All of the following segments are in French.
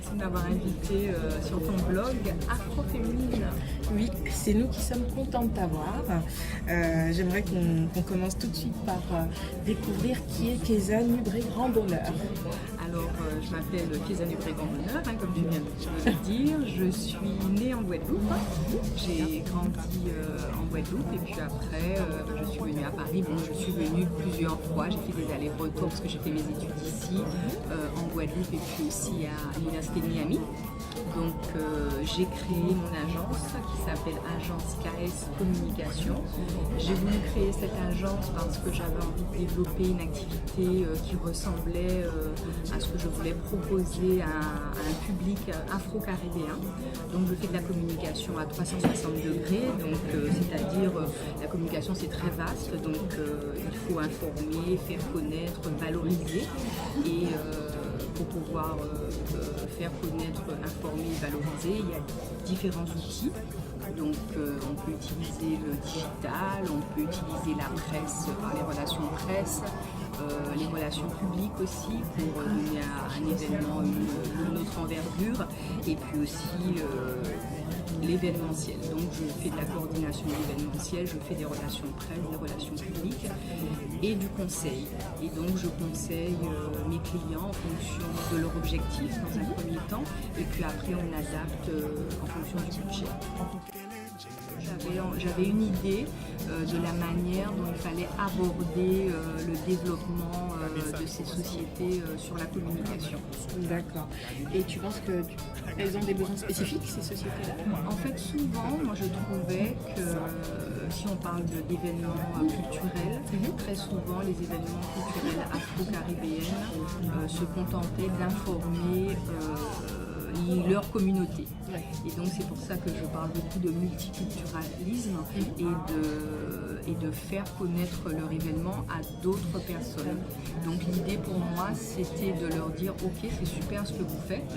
merci de m'avoir invité sur ton blog Afroféminine. Oui, c'est nous qui sommes contents de t'avoir. J'aimerais qu'on commence tout de suite par découvrir qui est Kéza Nubré-Grand-Bonheur. Alors, je m'appelle Kéza Nubré-Grand-Bonheur, comme tu viens de le dire. Je suis née en Guadeloupe. J'ai grandi en Guadeloupe et puis après, je suis venue à Paris. Bon, je suis venue plusieurs fois. J'ai fait des allers-retours parce que j'ai fait mes études ici, en Guadeloupe et puis aussi à l'Université de Miami. Donc j'ai créé mon agence qui s'appelle Agence KS Communication. J'ai voulu créer cette agence parce que j'avais envie de développer une activité qui ressemblait à ce que je voulais proposer à un public afro-caribéen. Donc je fais de la communication à 360 degrés, donc c'est-à-dire la communication c'est très vaste, donc il faut informer, faire connaître, valoriser et pour pouvoir faire connaître, informer et valoriser, il y a différents outils. Donc on peut utiliser le digital, on peut utiliser la presse par les relations presse, les relations publiques aussi pour donner à un événement une autre envergure et puis aussi l'événementiel. Donc je fais de la coordination d'événementiel, je fais des relations presse, des relations publiques et du conseil. Et donc je conseille mes clients en fonction de leur objectif dans un premier temps et puis après on adapte en fonction du budget. J'avais une idée de la manière dont il fallait aborder le développement de ces sociétés sur la communication. D'accord. Et tu penses qu'elles ont des besoins spécifiques, ces sociétés-là? En fait, souvent, moi je trouvais que si on parle d'événements culturels, très souvent les événements culturels afro-caribéennes se contentaient d'informer leur communauté. Et donc c'est pour ça que je parle beaucoup de multiculturalisme et de faire connaître leur événement à d'autres personnes. Donc l'idée pour moi c'était de leur dire ok, c'est super ce que vous faites.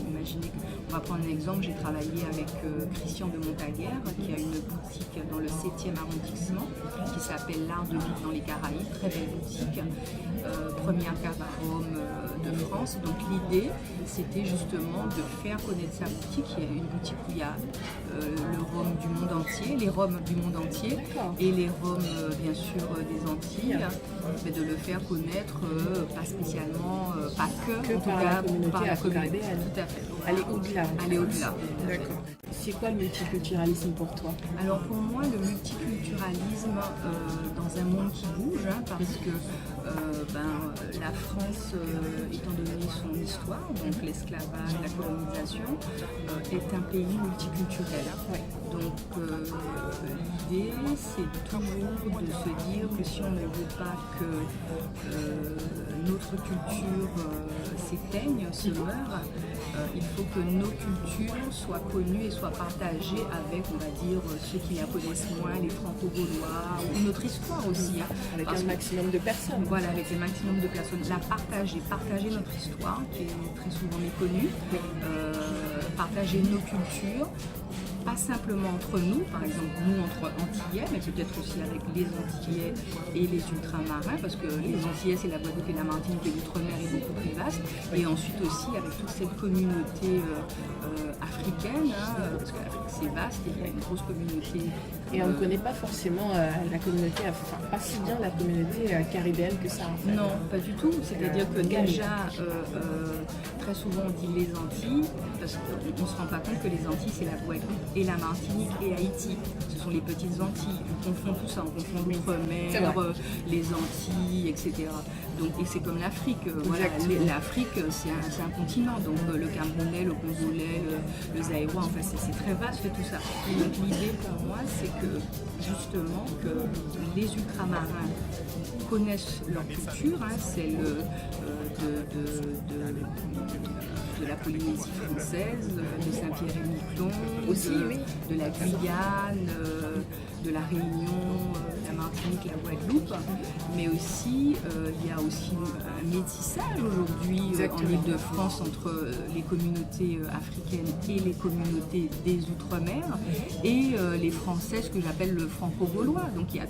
Imaginez on va prendre un exemple, j'ai travaillé avec Christian de Montaguer qui a une boutique dans le 7e arrondissement qui s'appelle L'Art de Vivre dans les Caraïbes, très belle boutique, première cave à Rome de France. Donc l'idée c'était justement de faire connaître sa boutique. Il y a une boutique où il y a le rhum du monde entier, les rhums du monde entier et les rhums bien sûr des Antilles, mais de le faire connaître pas spécialement, pas que en par la communauté afro-caribéenne. Tout à fait. Aller au-delà. Aller au-delà. D'accord. C'est quoi le multiculturalisme pour toi? Alors pour moi, le multiculturalisme dans un monde qui bouge, parce que la France, étant donné son histoire, donc l'esclavage, la colonisation, est un pays multiculturel. Donc l'idée, c'est toujours de se dire que si on ne veut pas que notre culture s'éteigne, se meure, il faut que nos cultures soient connues et soient partagées avec, on va dire, ceux qui la connaissent moins, les franco-gaulois, ou notre histoire aussi. Avec un maximum de personnes. Voilà, avec un maximum de personnes. La partager notre histoire, qui est très souvent méconnue, partager nos cultures, pas simplement entre nous, par exemple nous entre Antillais, mais peut-être aussi avec les Antillais et les ultramarins, parce que les Antillais c'est la Guadeloupe et la Martinique et l'outre-mer est beaucoup plus vaste, et ensuite aussi avec toute cette communauté africaine, parce que l'Afrique c'est vaste et il y a une grosse communauté. Et on ne connaît pas forcément la communauté, enfin pas si bien la communauté caribéenne que ça en fait. Non, pas du tout. C'est-à-dire que déjà, très souvent on dit les Antilles, parce qu'on ne se rend pas compte que les Antilles c'est la Guadeloupe et la Martinique et Haïti. Ce sont les petites Antilles. On confond tout ça, on confond l'outre-mer, les Antilles, etc. Donc, et c'est comme l'Afrique. Voilà, l'Afrique c'est un continent. Donc le Camerounais, le Congolais, le Zaïrois, enfin c'est très vaste tout ça. Donc l'idée pour moi c'est que justement que les ultramarins connaissent leur culture, celle de la Polynésie française, de Saint-Pierre-et-Miquelon, aussi, de la Guyane, de la Réunion, la Martinique et la Guadeloupe, mais aussi il y a aussi un métissage aujourd'hui en Île-de-France entre les communautés africaines et les communautés des Outre-mer et les Français, ce que j'appelle le franco-gaulois. Donc il y a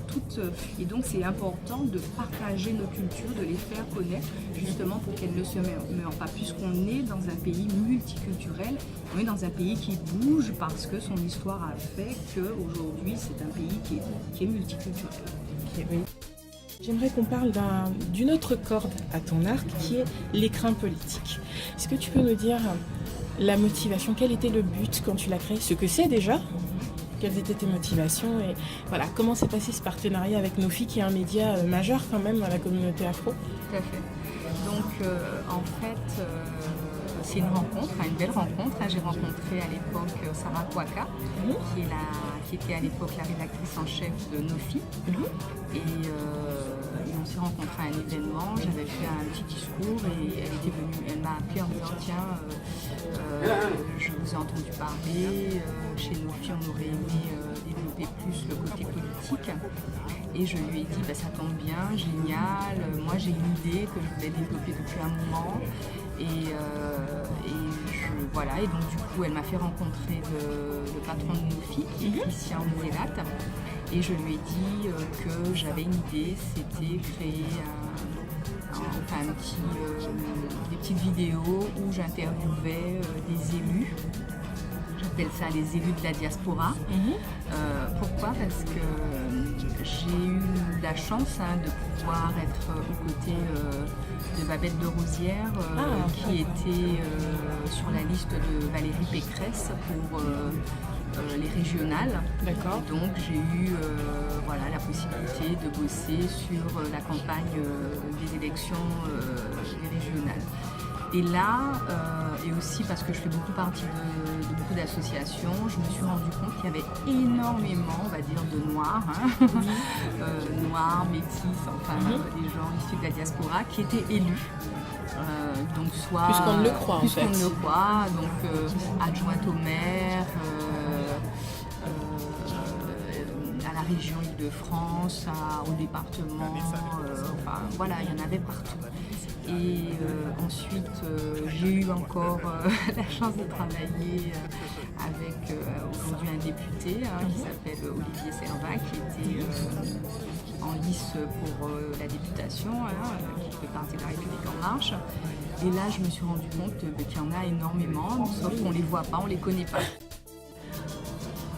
et donc c'est important de partager nos cultures, de les faire connaître justement pour qu'elles ne se meurent pas, puisqu'on est dans un pays multiculturel, on est dans un pays qui bouge parce que son histoire a fait qu'aujourd'hui c'est un pays qui est multiculturel. Okay, oui. J'aimerais qu'on parle d'une autre corde à ton arc qui est l'écrin politique. Est-ce que tu peux nous dire la motivation, quel était le but quand tu l'as créé, ce que c'est déjà, quelles étaient tes motivations et voilà, comment s'est passé ce partenariat avec Nofi qui est un média majeur quand même dans la communauté afro? Tout à fait. Donc en fait, c'est une rencontre, une belle rencontre. J'ai rencontré à l'époque Sarah Kouaka, qui était à l'époque la rédactrice en chef de Nofi. Et on s'est rencontrés à un événement, j'avais fait un petit discours et elle était venue, elle m'a appelé en me disant tiens, je vous ai entendu parler, chez Nofi on aurait aimé développer plus le côté politique. Et je lui ai dit ça tombe bien, génial, moi j'ai une idée que je voulais développer depuis un moment. Et donc du coup elle m'a fait rencontrer le patron de Nofi, qui est Christian Zélat. Et je lui ai dit que j'avais une idée, c'était créer des petites vidéos où j'interviewais des élus. J'appelle ça les élus de la diaspora. Pourquoi? Parce que j'ai eu la chance de pouvoir être aux côtés de Babette de Rosière, qui était sur la liste de Valérie Pécresse pour les régionales. D'accord. Donc j'ai eu la possibilité de bosser sur la campagne des élections des régionales. Et là, et aussi parce que je fais beaucoup partie de beaucoup d'associations, je me suis rendu compte qu'il y avait énormément, on va dire, de noirs, noirs, métis, des gens issus de la diaspora qui étaient élus. Donc soit plus qu'on ne le croit, plus qu'on ne le croit, donc adjointe au maire, à la région Île-de-France, au département, il y en avait partout. Et ensuite, j'ai eu encore la chance de travailler avec aujourd'hui un député qui s'appelle Olivier Servat, qui était en lice pour la députation, qui fait partie de la République en marche. Et là, je me suis rendu compte qu'il y en a énormément, sauf qu'on ne les voit pas, on ne les connaît pas.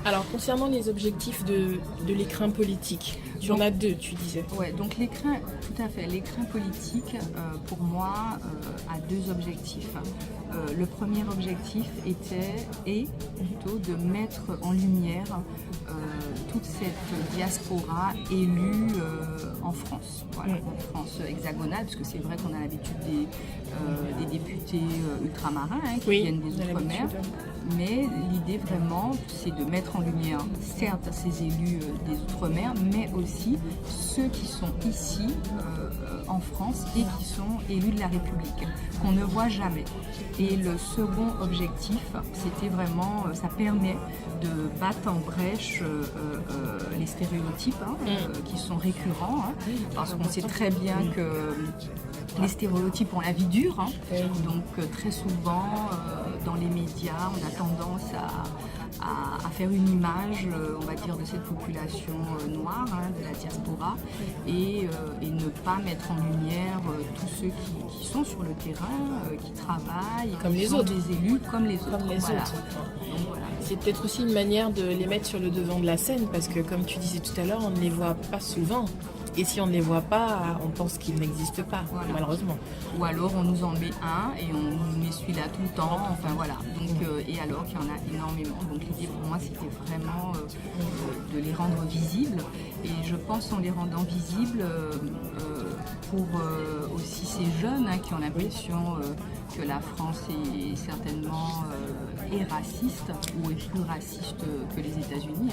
Alors, concernant les objectifs de l'écrin politique, il y en a deux, tu disais. Oui, donc l'écrin, tout à fait. L'écrin politique, pour moi, a deux objectifs. Le premier objectif est plutôt de mettre en lumière toute cette diaspora élue en France, en France hexagonale, parce que c'est vrai qu'on a l'habitude des députés ultramarins qui viennent des Outre-mer. Mais l'idée vraiment, c'est de mettre en lumière, certes, ces élus des Outre-mer, mais aussi ceux qui sont ici en France et qui sont élus de la République, qu'on ne voit jamais. Et le second objectif, c'était vraiment, ça permet de battre en brèche les stéréotypes qui sont récurrents, parce qu'on sait très bien que les stéréotypes ont la vie dure, donc très souvent dans les médias on a tendance à faire une image, on va dire, de cette population noire, de la diaspora, et ne pas mettre en lumière tous ceux qui sont sur le terrain, qui travaillent, comme qui les sont autres. des élus comme les autres. Comme les autres. Donc, voilà. C'est peut-être aussi une manière de les mettre sur le devant de la scène, parce que comme tu disais tout à l'heure, on ne les voit pas souvent. Et si on ne les voit pas, on pense qu'ils n'existent pas, malheureusement. Ou alors on nous en met un et on met celui-là tout le temps, Donc, et alors qu'il y en a énormément. Donc l'idée pour moi c'était vraiment de les rendre visibles. Et je pense en les rendant visibles pour aussi ces jeunes qui ont l'impression que la France est certainement est raciste ou est plus raciste que les États-Unis,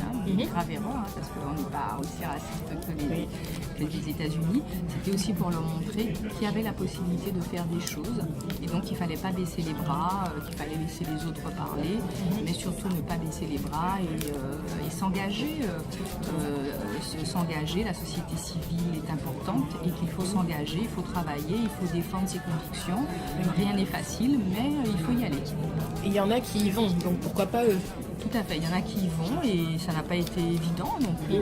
grave erreur, parce qu'on n'est pas aussi raciste que les États-Unis. C'était aussi pour leur montrer qu'il y avait la possibilité de faire des choses et donc il ne fallait pas baisser les bras, qu'il fallait laisser les autres parler, mais surtout ne pas baisser les bras et s'engager. S'engager, la société civile est importante et qu'il faut s'engager, il faut travailler, il faut défendre ses convictions. Rien n'est facile, mais il faut y aller. Et il y en a qui y vont, donc pourquoi pas eux? Tout à fait, il y en a qui y vont et ça n'a pas été évident non plus.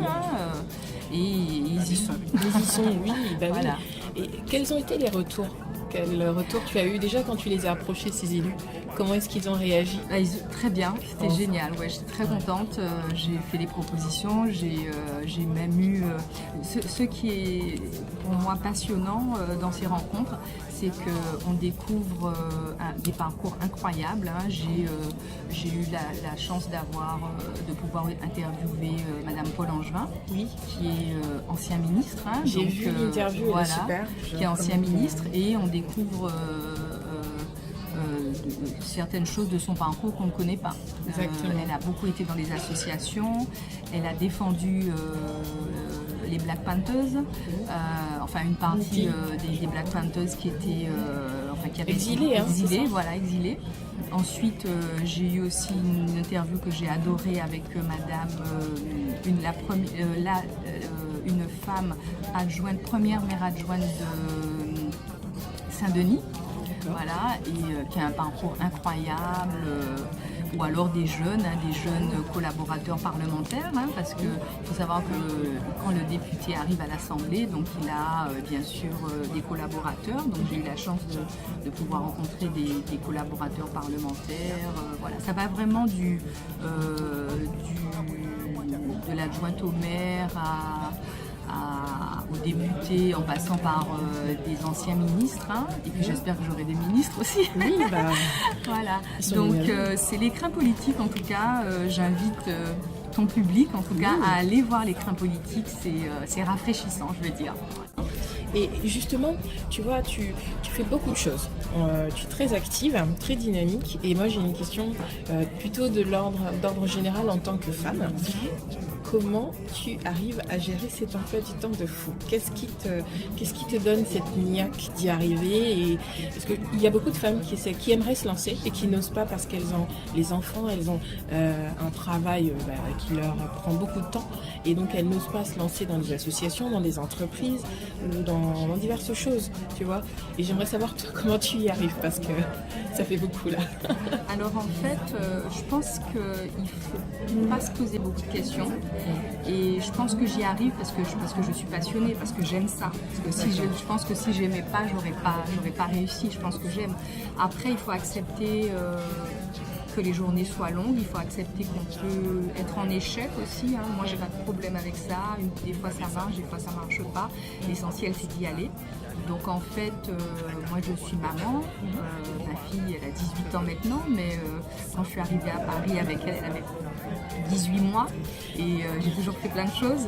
Et ils y sont. Ils y sont, oui. Voilà. Oui. Et quels ont été les retours? Quel retour tu as eu déjà quand tu les as approchés, ces élus? Comment est-ce qu'ils ont réagi? Très bien, c'était génial. Ouais, j'étais très contente. J'ai fait des propositions. J'ai même eu. Ce qui est pour moi passionnant dans ces rencontres, c'est qu'on découvre des parcours incroyables. J'ai eu la chance de pouvoir interviewer Madame Paul Angevin, qui est ancien ministre. J'ai vu l'interview, elle est super. Qui est ancien ministre, et on découvre certaines choses de son parcours qu'on ne connaît pas. Elle a beaucoup été dans les associations, elle a défendu les Black Panthers, enfin une partie des Black Panthers qui étaient qui avaient exilés. Exilés. Ensuite, j'ai eu aussi une interview que j'ai adorée avec madame, une femme adjointe, première maire adjointe de Saint-Denis. Voilà, et qui a un parcours incroyable, ou alors des jeunes collaborateurs parlementaires, parce qu'il faut savoir que quand le député arrive à l'Assemblée, donc il a bien sûr des collaborateurs, donc j'ai eu la chance de pouvoir rencontrer des collaborateurs parlementaires, voilà, ça va vraiment de l'adjointe au maire aux députés, en passant par des anciens ministres, et puis j'espère que j'aurai des ministres aussi. Oui, voilà. Donc c'est l'écrin politique, en tout cas, j'invite ton public, en tout cas, à aller voir l'écrin politique, c'est rafraîchissant, je veux dire. Et justement, tu vois, tu fais beaucoup de choses. Tu es très active, très dynamique. Et moi, j'ai une question plutôt d'ordre général en tant que femme. Comment tu arrives à gérer cet emploi du temps de fou? Qu'est-ce qui te donne cette niaque d'y arriver? Parce qu'il y a beaucoup de femmes qui aimeraient se lancer et qui n'osent pas parce qu'elles ont les enfants, elles ont un travail qui leur prend beaucoup de temps. Et donc, elles n'osent pas se lancer dans des associations, dans des entreprises ou dans diverses choses, tu vois. Et j'aimerais savoir toi, comment tu y arrives, parce que ça fait beaucoup là. Alors en fait, je pense qu'il ne faut pas se poser beaucoup de questions. Et je pense que j'y arrive parce que je suis passionnée, parce que j'aime ça. Parce que je pense que si j'aimais pas, j'aurais pas réussi. Je pense que j'aime. Après, il faut accepter que les journées soient longues, il faut accepter qu'on peut être en échec aussi. Moi, j'ai pas de problème avec ça. Des fois, ça marche, des fois, ça marche pas. L'essentiel, c'est d'y aller. Donc en fait, moi je suis maman, ma fille elle a 18 ans maintenant, mais quand je suis arrivée à Paris avec elle, elle avait 18 mois et j'ai toujours fait plein de choses.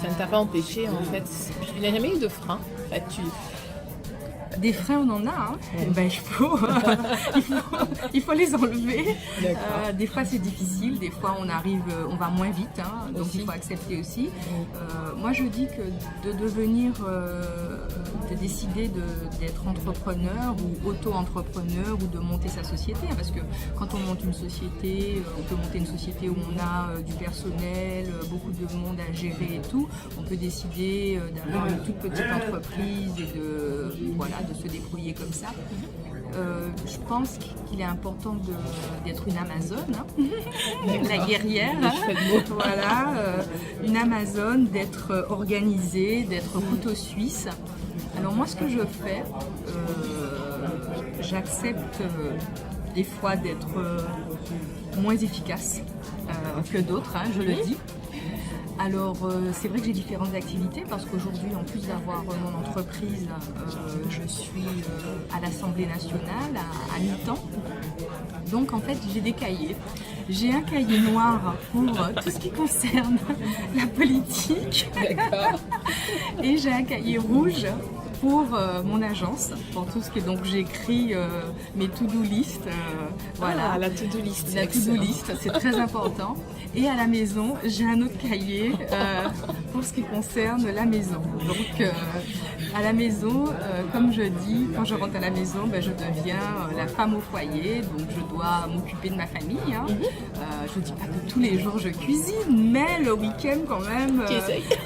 Ça ne t'a pas empêché en fait, tu n'as jamais eu de frein en fait, Des freins, on en a, il faut les enlever. Des fois c'est difficile, des fois on va moins vite, donc il faut accepter aussi. Moi je dis que de décider d'être entrepreneur ou auto-entrepreneur ou de monter sa société, parce que quand on monte une société, on peut monter une société où on a du personnel, beaucoup de monde à gérer et tout. On peut décider d'avoir une toute petite entreprise et de se débrouiller comme ça. Je pense qu'il est important d'être une Amazone, la guerrière, voilà, une Amazone, d'être organisée, d'être couteau suisse. Alors moi ce que je fais, j'accepte des fois d'être moins efficace que d'autres, je le dis. Alors c'est vrai que j'ai différentes activités parce qu'aujourd'hui, en plus d'avoir mon entreprise, je suis à l'Assemblée nationale à mi-temps. Donc en fait j'ai des cahiers. J'ai un cahier noir pour tout ce qui concerne la politique. D'accord. Et j'ai un cahier rouge pour mon agence, pour tout ce que donc j'écris mes to-do list. Voilà, la to-do list. La to-do list, c'est très important. Et à la maison, j'ai un autre cahier pour ce qui concerne la maison. Donc à la maison, comme je dis, quand je rentre à la maison, je deviens la femme au foyer, donc je dois m'occuper de ma famille. Hein. Je ne dis pas que tous les jours je cuisine, mais le week-end quand même.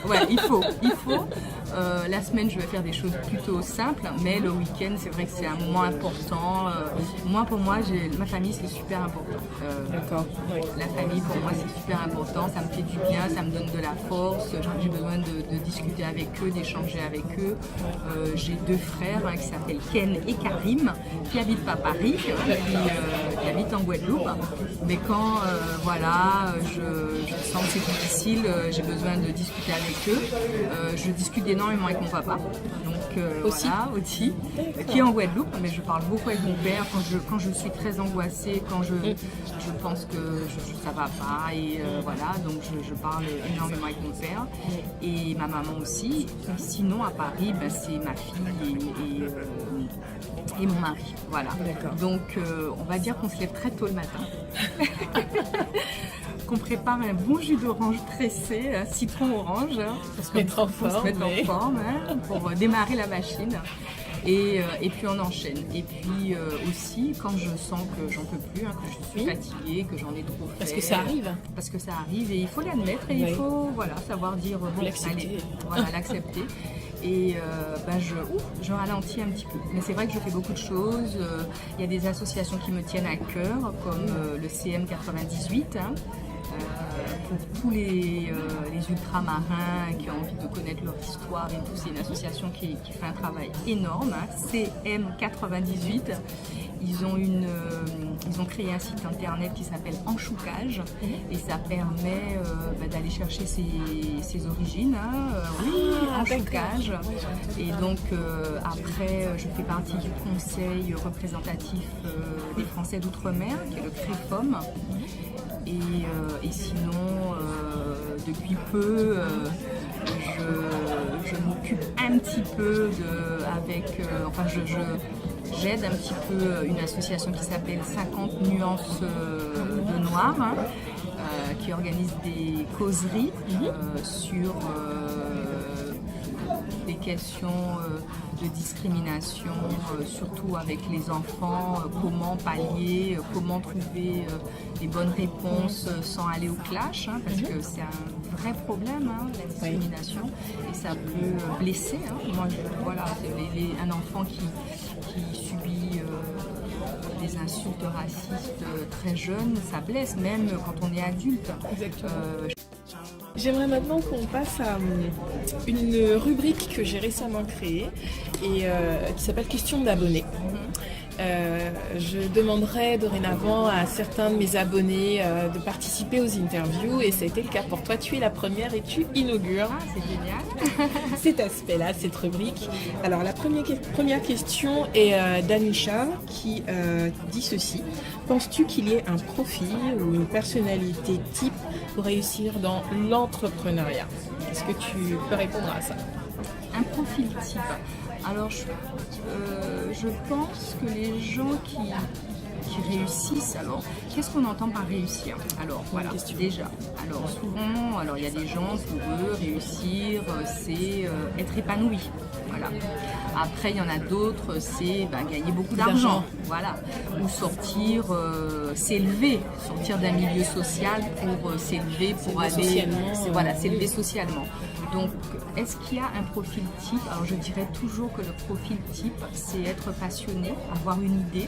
Ouais, il faut. La semaine, je vais faire des choses plutôt simples, mais le week-end, c'est vrai que c'est un moment important. Pour moi, ma famille, c'est super important. D'accord. Oui. La famille, pour moi, c'est super important. Ça me fait du bien, ça me donne de la force. J'ai besoin de discuter avec eux, d'échanger avec eux. J'ai 2 frères qui s'appellent Ken et Karim, qui habitent pas Paris, qui habitent en Guadeloupe. Mais quand je sens que c'est difficile, j'ai besoin de discuter avec eux. Je discute énormément avec mon papa, donc aussi, qui est en Guadeloupe, mais je parle beaucoup avec mon père quand je suis très angoissée, quand je pense que ça va pas, et donc je parle énormément avec mon père et ma maman aussi. Et sinon à Paris, c'est ma fille et mon mari, voilà. Donc on va dire qu'on se lève très tôt le matin. Qu'on prépare un bon jus d'orange pressé, citron-orange, pour se mettre en forme, pour démarrer la machine. Et puis on enchaîne. Et puis aussi, quand je sens que j'en peux plus, que je suis fatiguée, que j'en ai trop fait. Parce que ça arrive. Parce que ça arrive et il faut l'admettre et il faut savoir dire l'accepter. Allez, l'accepter. Et je ralentis un petit peu. Mais c'est vrai que je fais beaucoup de choses. Il y a des associations qui me tiennent à cœur, comme le CM 98. Pour tous les ultramarins qui ont envie de connaître leur histoire et tout. C'est une association qui fait un travail énorme, CM98. Ils ont créé un site internet qui s'appelle Enchoucage et ça permet d'aller chercher ses origines. Enchoucage. Et donc après, je fais partie du conseil représentatif des Français d'Outre-mer, qui est le CREFOM. Et sinon, depuis peu, je m'occupe un petit peu j'aide un petit peu une association qui s'appelle 50 nuances de noir, qui organise des causeries sur des questions de discrimination, surtout avec les enfants, comment pallier, comment trouver les bonnes réponses sans aller au clash, parce que c'est un vrai problème, la discrimination, et ça peut blesser. Moi, un enfant qui subit des insultes racistes très jeunes, ça blesse, même quand on est adulte. J'aimerais maintenant qu'on passe à une rubrique que j'ai récemment créée et qui s'appelle Questions d'abonnés. Je demanderai dorénavant à certains de mes abonnés de participer aux interviews et ça a été le cas pour toi. Tu es la première et tu inaugures c'est génial. cet aspect-là, cette rubrique. Alors la première question est d'Anisha qui dit ceci. Penses-tu qu'il y ait un profil ou une personnalité type pour réussir dans l'entrepreneuriat? Est-ce que tu peux répondre à ça? Un profil type. Alors, je pense que les gens qui réussissent, alors, qu'est-ce qu'on entend par réussir? Alors, voilà, déjà. Alors, souvent, il y a des gens, pour eux, réussir, c'est être épanoui. Voilà. Après, il y en a d'autres, c'est gagner beaucoup d'argent. Voilà. Ou sortir, sortir d'un milieu social pour s'élever, pour aller... s'élever socialement. Donc, est-ce qu'il y a un profil type? Alors, je dirais toujours que le profil type, c'est être passionné, avoir une idée.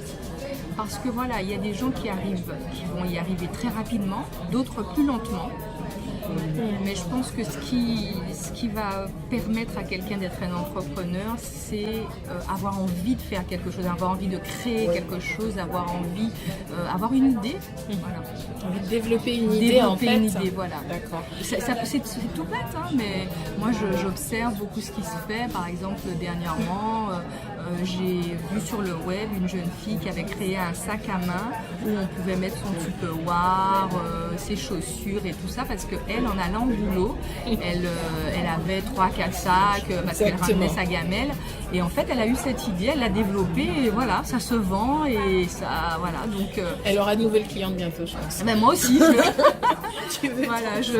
Parce que il y a des gens qui vont y arriver très rapidement, d'autres plus lentement. Mais je pense que ce qui va permettre à quelqu'un d'être un entrepreneur, c'est avoir envie de faire quelque chose, avoir envie de créer quelque chose, avoir une idée. Voilà. Envie de développer une idée, en fait. Une idée, voilà. D'accord. C'est tout bête, mais moi j'observe beaucoup ce qui se fait. Par exemple, dernièrement, j'ai vu sur le web une jeune fille qui avait créé un sac à main où on pouvait mettre son tupperware, ses chaussures et tout ça, parce qu'elle elle, en allant au boulot, elle avait 3-4 sacs parce qu'elle ramenait sa gamelle. Et en fait, elle a eu cette idée, elle l'a développée et voilà, ça se vend et ça, voilà. Donc, elle aura de nouvelles clientes bientôt, je pense. Ben moi aussi. Voilà, je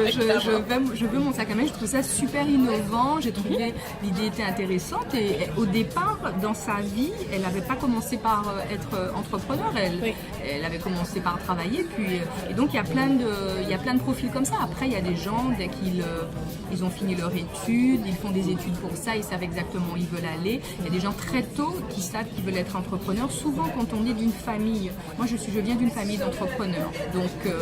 veux mon sac à main. Je trouve ça super innovant. J'ai trouvé l'idée était intéressante et au départ, dans sa vie, elle n'avait pas commencé par être entrepreneur. Elle avait commencé par travailler. Et donc il y a plein de profils comme ça. Après, il y a des gens dès qu'ils ont fini leur étude, ils font des études pour ça, ils savent exactement où ils veulent aller. Il y a des gens très tôt qui savent qu'ils veulent être entrepreneurs. Souvent, quand on est d'une famille, moi je viens d'une famille d'entrepreneurs, donc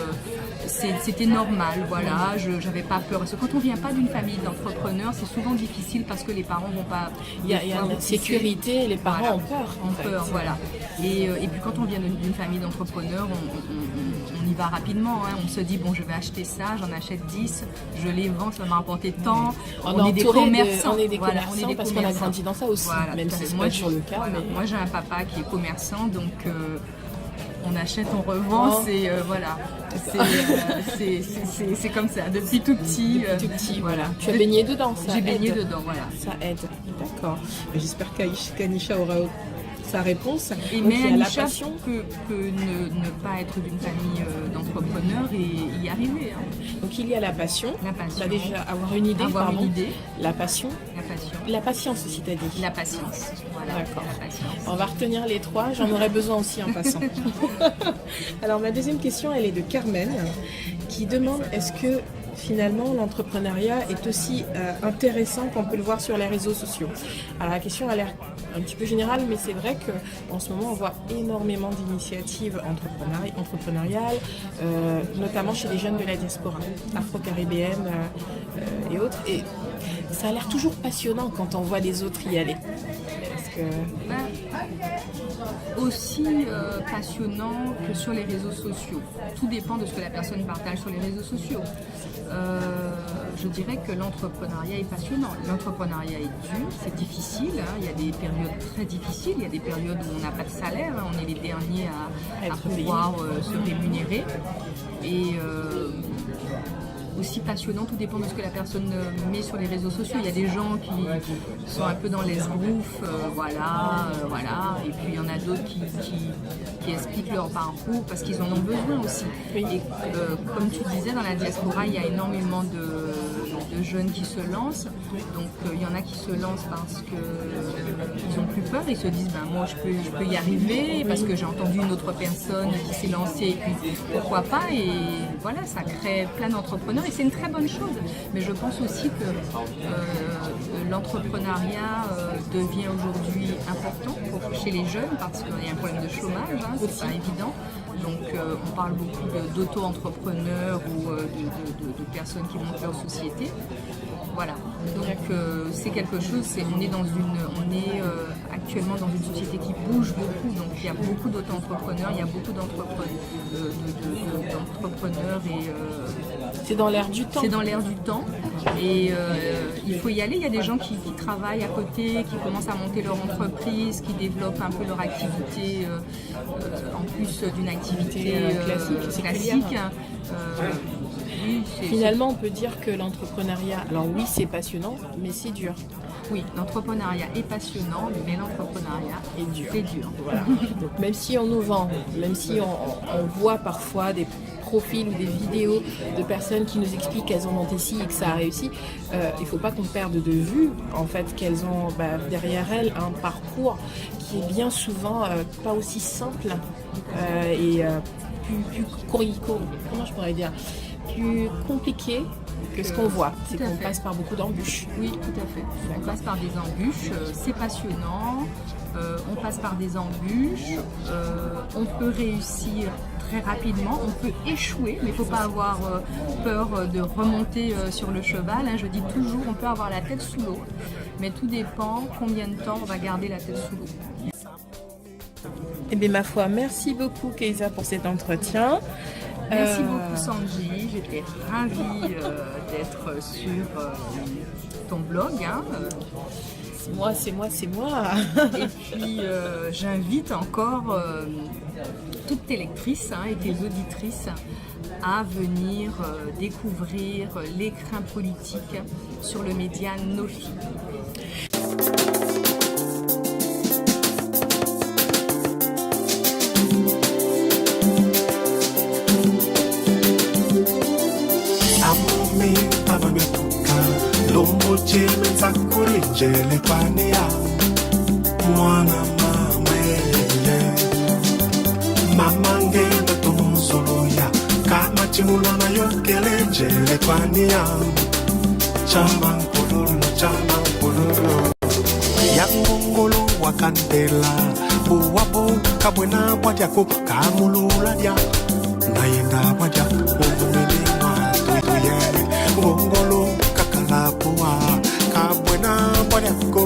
c'était normal, voilà, j'avais pas peur. Parce que quand on vient pas d'une famille d'entrepreneurs, c'est souvent difficile parce que les parents vont pas... Il y a une sécurité, les parents ont peur. Voilà. Et puis quand on vient d'une famille d'entrepreneurs, on y va rapidement, hein. On se dit, bon, je vais acheter ça, j'en achète 10, je les vends, ça va me rapporter tant. On est des commerçants. On est des commerçants parce qu'on a grandi dans ça aussi, voilà, même si c'est pas toujours le cas. Voilà. Mais... Moi, j'ai un papa qui est commerçant, donc... on achète, on revend, c'est voilà, c'est comme ça, depuis tout petit. Voilà. Tu as baigné dedans, ça. J'ai baigné dedans, voilà. Ça aide. D'accord. J'espère qu'Anisha aura sa réponse. Et mais Anisha peut ne pas être d'une famille d'entrepreneurs et y arriver. Hein. Donc il y a la passion. La passion. Bah déjà avoir une idée. La passion. La patience aussi, t'as dit. La patience. Voilà. D'accord. La patience. On va retenir les trois. J'en aurais besoin aussi en passant. Alors ma deuxième question, elle est de Carmen, qui demande est-ce que finalement l'entrepreneuriat est aussi intéressant qu'on peut le voir sur les réseaux sociaux. Alors la question a l'air un petit peu générale, mais c'est vrai qu'en ce moment on voit énormément d'initiatives entrepreneuriales, notamment chez les jeunes de la diaspora afro-caribéenne et autres. Et ça a l'air toujours passionnant quand on voit les autres y aller. Aussi passionnant que sur les réseaux sociaux. Tout dépend de ce que la personne partage sur les réseaux sociaux. Je dirais que l'entrepreneuriat est passionnant. L'entrepreneuriat est dur, c'est difficile. Hein. Il y a des périodes très difficiles. Il y a des périodes où on n'a pas de salaire. Hein. On est les derniers à pouvoir se rémunérer. Et aussi passionnant, tout dépend de ce que la personne met sur les réseaux sociaux. Il y a des gens qui sont un peu dans l'esbrouf, voilà, et puis il y en a d'autres qui expliquent leur parcours parce qu'ils en ont besoin aussi. Et comme tu disais, dans la diaspora, il y a énormément de jeunes qui se lancent, donc il y en a qui se lancent parce qu'ils ont plus peur, ils se disent moi je peux y arriver parce que j'ai entendu une autre personne qui s'est lancée et puis pourquoi pas, et voilà, ça crée plein d'entrepreneurs et c'est une très bonne chose. Mais je pense aussi que l'entrepreneuriat devient aujourd'hui important chez les jeunes parce qu'il y a un problème de chômage, hein, c'est pas évident. Donc on parle beaucoup d'auto-entrepreneurs ou de personnes qui montent leur société. Voilà. Donc c'est quelque chose, on est actuellement dans une société qui bouge beaucoup, donc il y a beaucoup d'auto-entrepreneurs, il y a beaucoup d'entrepreneurs et c'est dans l'air du temps. C'est dans l'air du temps et il faut y aller. Il y a des gens qui travaillent à côté, qui commencent à monter leur entreprise, qui développent un peu leur activité en plus d'une activité classique. Oui, finalement, on peut dire que l'entrepreneuriat, alors oui, c'est passionnant, mais c'est dur. Oui, l'entrepreneuriat est passionnant, mais l'entrepreneuriat est dur. C'est dur. Voilà. Donc, même si on nous vend, même si on voit parfois des profils ou des vidéos de personnes qui nous expliquent qu'elles ont monté ci et que ça a réussi, il ne faut pas qu'on perde de vue en fait qu'elles ont derrière elles un parcours qui est bien souvent pas aussi simple et plus comment je pourrais dire, plus compliqué que ce qu'on voit. C'est qu'on passe par beaucoup d'embûches. Oui, tout à fait. On passe par des embûches, c'est passionnant, on passe par des embûches, on peut réussir très rapidement, on peut échouer, mais il ne faut pas avoir peur de remonter sur le cheval. Hein. Je dis toujours, on peut avoir la tête sous l'eau, mais tout dépend combien de temps on va garder la tête sous l'eau. Eh bien, ma foi, merci beaucoup Keïsa pour cet entretien. Merci beaucoup Sanji, j'étais ravie d'être sur ton blog. Hein. C'est moi. Et puis j'invite encore toutes tes lectrices et tes auditrices à venir découvrir l'écrin politique sur le média Nofi. Mama ngenda tumsoloya kama chimulana yokele jele kwania chama kululu yangongolo wakandela buwapo kabwena bwadyako kamulula dya nayenda bwadya uvumili mwatuye ngongolo kakalapuwa kabwena bwadyako